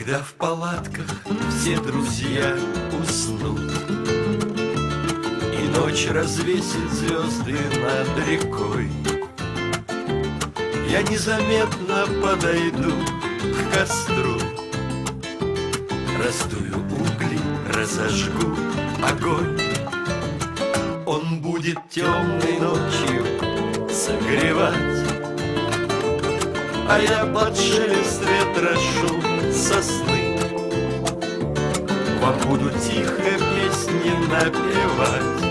Когда в палатках все друзья уснут и ночь развесит звезды над рекой, я незаметно подойду к костру, раздую угли, разожгу огонь. Он будет темной ночью согревать, а я под шелест ветра, шум сосны вам буду тихо песни напевать,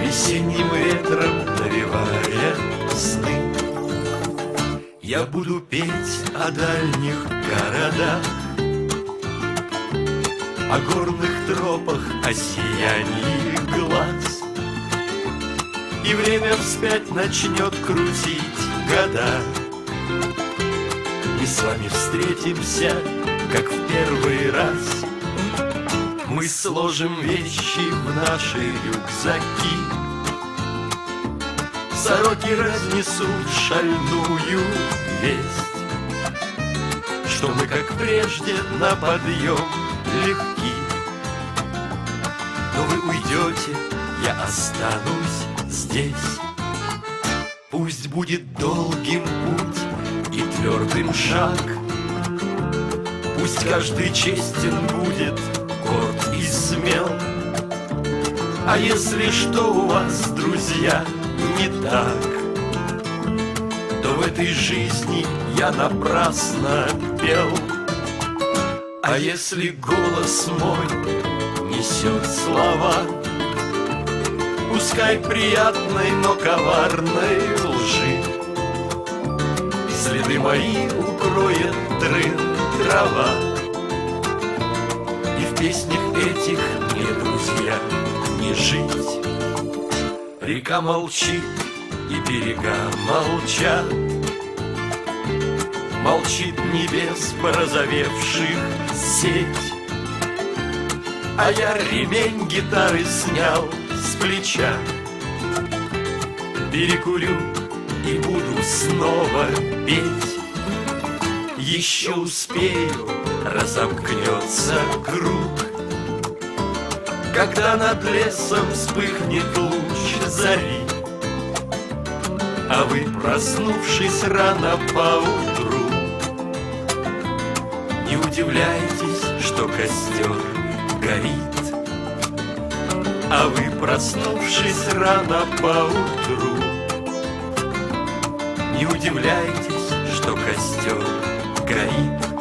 весенним ветром навевая сны. Я буду петь о дальних городах, о горных тропах, о сиянии глаз, и время вспять начнет крутить года. Мы с вами встретимся, как в первый раз. Мы сложим вещи в наши рюкзаки, сороки разнесут шальную весть, что мы, как прежде, на подъем легки. Но вы уйдете, я останусь здесь. Пусть будет долгим путь и твердым шаг, пусть каждый честен будет, горд и смел. А если что у вас, друзья, не так, то в этой жизни я напрасно пел. А если голос мой несет слова, пускай приятной, но коварной лжи, следы мои укроет трава, и в песнях этих мне, друзья, не жить. Река молчит, и берега молчат, молчит небес порозовевших сеть, а я ремень гитары снял с плеча. Перекурю и буду снова петь. Еще успею, разомкнется круг, когда над лесом вспыхнет луч зари, а вы, проснувшись рано поутру, не удивляйтесь, что костер горит. А вы, проснувшись рано поутру, не удивляйтесь, что костер горит.